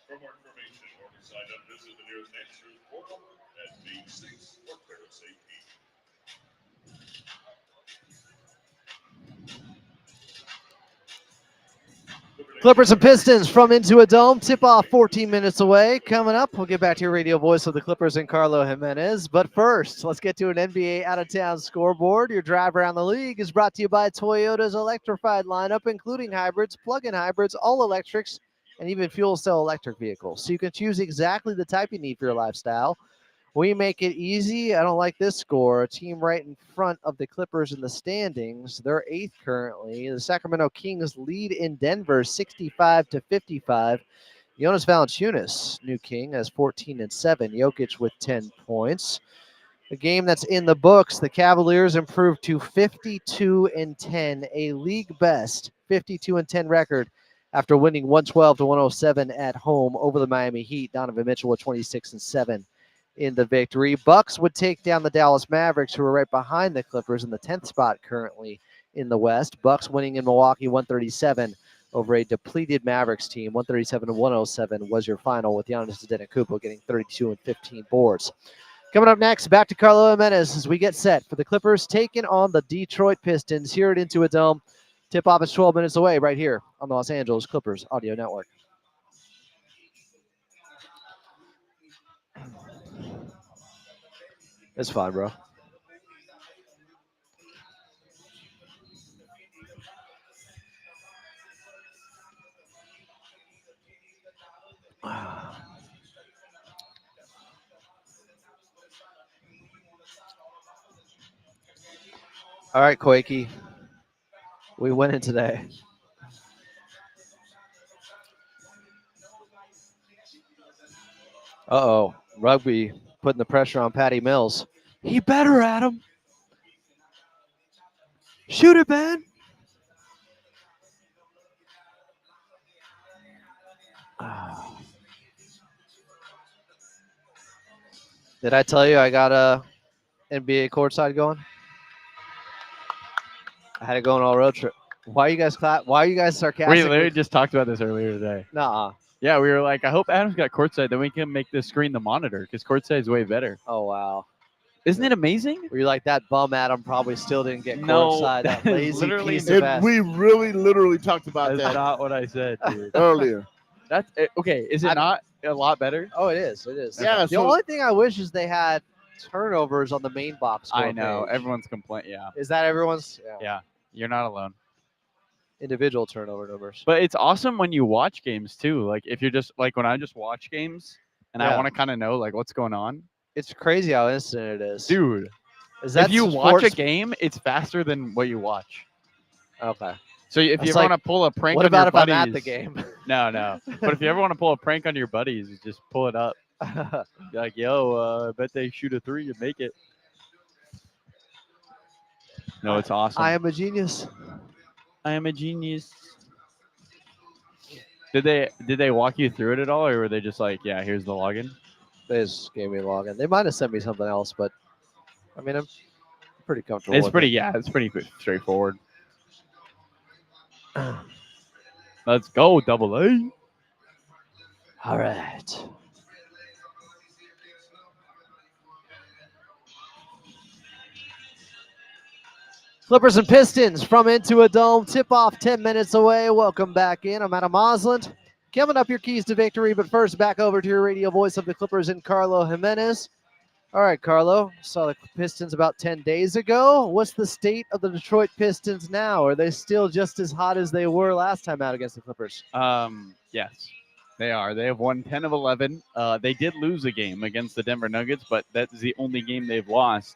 For more information or to sign up, visit the nearest Answers portal at being safe or better safety. Clippers and Pistons from Intuit Dome. Tip-off 14 minutes away. Coming up, we'll get back to your radio voice of the Clippers and Carlo Jimenez. But first, let's get to an NBA out-of-town scoreboard. Your drive around the league is brought to you by Toyota's electrified lineup, including hybrids, plug-in hybrids, all electrics, and even fuel cell electric vehicles. So you can choose exactly the type you need for your lifestyle. We make it easy. I don't like this score. A team right in front of the Clippers in the standings. They're 8th currently. The Sacramento Kings lead in Denver 65-55. Jonas Valanciunas, new king, has 14 and 7. Jokic with 10 points. The game that's in the books, the Cavaliers improved to 52 and 10, a league best 52 and 10 record after winning 112-107 at home over the Miami Heat. Donovan Mitchell with 26 and 7. In the victory. Bucks would take down the Dallas Mavericks, who are right behind the Clippers in the 10th spot currently in the West. Bucks winning in Milwaukee 137 over a depleted Mavericks team. 137-107 was your final, with Giannis Antetokounmpo getting 32 and 15 boards. Coming up next, back to Carlo Jimenez as we get set for the Clippers taking on the Detroit Pistons here at Intuit Dome. Tip-off is 12 minutes away right here on the Los Angeles Clippers Audio Network. It's fine, bro. All right, Quakey. We went in today. Uh-oh. Rugby putting the pressure on Patty Mills. He better, Adam. Shoot it, man. Did I tell you I got a NBA courtside going? I had to go on all road trip. Why are you guys Why are you guys sarcastic? We literally just talked about this earlier today. Nuh-uh. Yeah, we were like, I hope Adam's got courtside, then we can make the screen the monitor, because courtside is way better. Oh, wow. Isn't it amazing? Were you like that bum Adam probably still didn't get No, courtside? That that is lazy literally piece the of And ass. we really, literally talked about That's that not what I said, dude. earlier. That's okay. Is it not a lot better? Oh, it is. It is. Yeah, The so- only thing I wish is they had turnovers on the main box score I know. page. Everyone's complaining. Yeah. Is that everyone's? Yeah. You're not alone. Individual turnover numbers. But it's awesome when you watch games too. Like if you're just like when I just watch games and I Yeah. want to kind of know like what's going on. It's crazy how instant it is. Dude, is that if you watch a sports- game, it's faster than what you watch. Okay. So if That's you ever like, want to pull a prank What on about your if buddies, I'm at the game? No. But if you ever want to pull a prank on your buddies, you just pull it up. Be like, yo, I bet they shoot a 3 and make it. No, it's awesome. I am a genius. I am a genius. Did they walk you through it at all, or were they just like, yeah, here's the login? They just gave me a login. They might have sent me something else, but I mean, I'm pretty comfortable. It's with pretty, it. yeah, it's pretty straightforward. Let's go, double A. All right. Clippers and Pistons from Intuit Dome. Tip off 10 minutes away. Welcome back in. I'm Adam Osland. Giving up your keys to victory, but first back over to your radio voice of the Clippers and Carlo Jimenez. All right, Carlo. Saw the Pistons about 10 days ago. What's the state of the Detroit Pistons now? Are they still just as hot as they were last time out against the Clippers? Yes, they are. They have won 10 of 11. They did lose a game against the Denver Nuggets, but that's the only game they've lost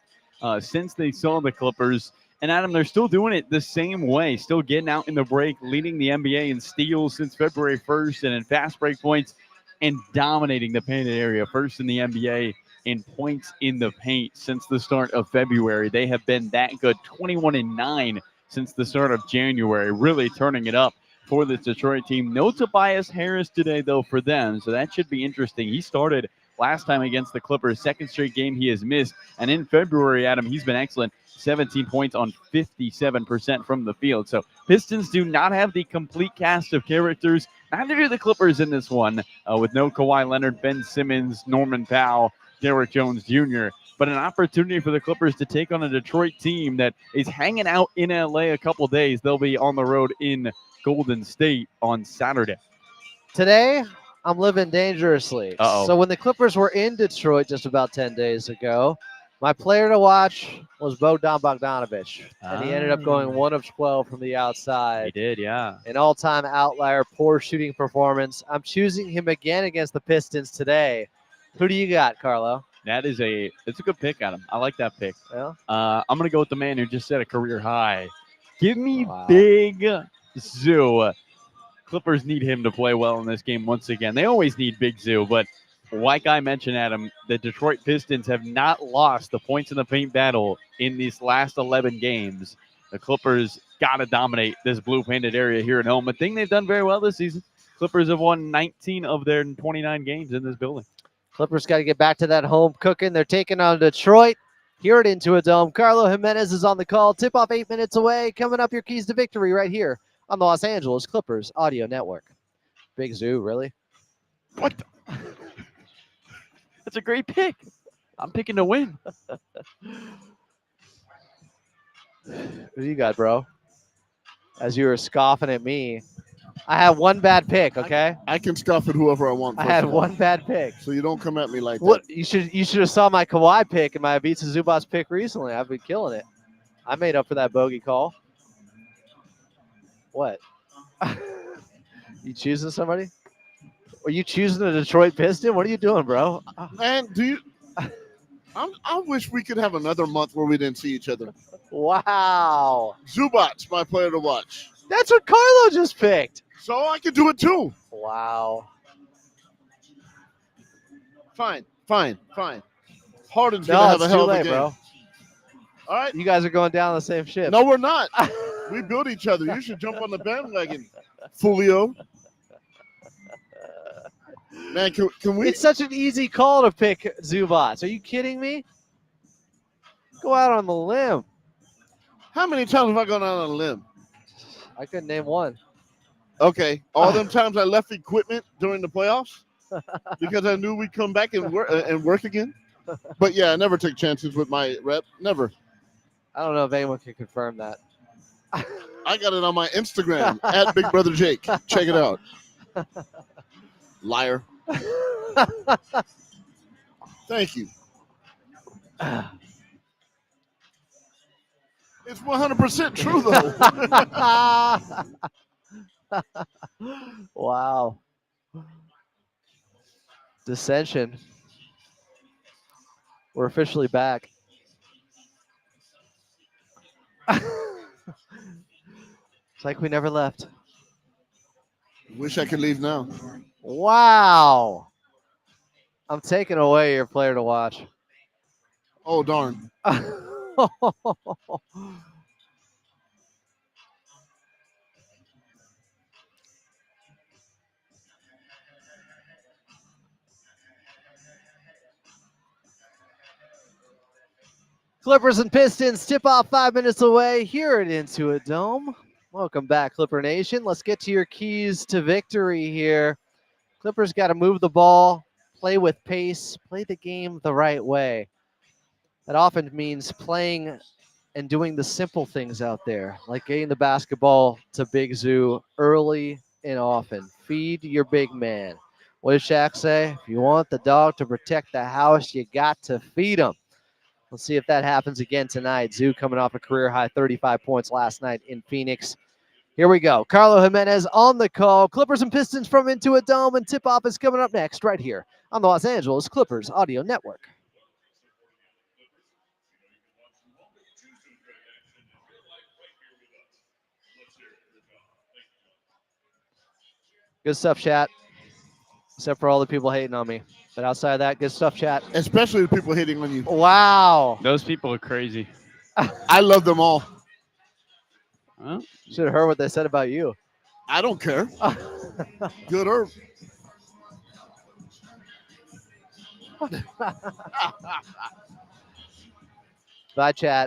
since they saw the Clippers. And Adam, they're still doing it the same way, still getting out in the break, leading the NBA in steals since February 1st and in fast break points, and dominating the painted area, first in the NBA in points in the paint since the start of February. They have been that good, 21-9 since the start of January, really turning it up for this Detroit team. No Tobias Harris today, though, for them, so that should be interesting. He started last time against the Clippers, second straight game he has missed, and in February, Adam, he's been excellent. 17 points on 57% from the field. So Pistons do not have the complete cast of characters. Neither do the Clippers in this one, with no Kawhi Leonard, Ben Simmons, Norman Powell, Derrick Jones Jr., but an opportunity for the Clippers to take on a Detroit team that is hanging out in LA a couple days. They'll be on the road in Golden State on Saturday. Today, I'm living dangerously. Uh-oh. So when the Clippers were in Detroit just about 10 days ago, my player to watch was Bogdan Bogdanovic, and he ended up going 1 of 12 from the He outside. did, yeah. An all-time outlier, poor shooting performance. I'm choosing him again against the Pistons today. Who do you got, Carlo? It's a good pick, Adam. I like that pick. Yeah. I'm going to go with the man who just set a career high. Give me Wow. Big Zoo. Clippers need him to play well in this game once again. They always need Big Zoo, but like I mentioned, Adam, the Detroit Pistons have not lost the points in the paint battle in these last 11 games. The Clippers got to dominate this blue-painted area here at home. A thing they've done very well this season. Clippers have won 19 of their 29 games in this building. Clippers got to get back to that home cooking. They're taking on Detroit here at Intuit Dome. Carlo Jimenez is on the call. Tip-off 8 minutes away. Coming up, your keys to victory right here on the Los Angeles Clippers Audio Network. Big Zoo, really? What the? That's a great pick. I'm picking to win. Who do you got, bro? As you were scoffing at me, I have one bad pick. Okay, I can scoff at whoever I want. I first had of all. one bad pick. So you don't come at me like What that. you should have saw my Kawhi pick and my Ivica Zubac pick recently. I've been killing it. I made up for that bogey call. What? You choosing somebody? Are you choosing a Detroit Piston? What are you doing, bro? Man, I wish we could have another month where we didn't see each other. Wow, Zubac, my player to watch. that's what Carlo just picked. So I can do it too. Wow. Fine. Harden's No, gonna have it's a hell too of a late, game. bro. All right. You guys are going down the same ship. No, we're not. We build each other. You should jump on the bandwagon, Fulio. Man, can we? It's such an easy call to pick Zubac. Are you kidding me? Go out on the limb. How many times have I gone out on a limb? I couldn't name one. Okay, all them times I left equipment during the playoffs because I knew we'd come back and work again. But yeah, I never take chances with my rep. Never. I don't know if anyone can confirm that. I got it on my Instagram at Big Brother Jake. Check it out. Liar. Thank you. It's 100% true though. Wow. Dissension. We're officially back. It's like we never left. Wish I could leave now. Wow. I'm taking away your player to watch. Oh darn. Clippers and Pistons tip off 5 minutes away here at Intuit Dome. Welcome back, Clipper Nation. Let's get to your keys to victory here. Clippers got to move the ball, play with pace, play the game the right way. That often means playing and doing the simple things out there, like getting the basketball to Big Zoo early and often. Feed your big man. What did Shaq say? If you want the dog to protect the house, you got to feed him. Let's see if that happens again tonight. Zoo coming off a career high 35 points last night in Phoenix. Here we go. Carlo Jimenez on the call. Clippers and Pistons from Intuit Dome, and tip-off is coming up next right here on the Los Angeles Clippers Audio Network. Good stuff, chat. Except for all the people hating on me. But outside of that, good stuff, chat. Especially the people hitting on you. Wow. Those people are crazy. I love them all. Well, Should have heard what they said about you. I don't care. Good herb. Bye, chat.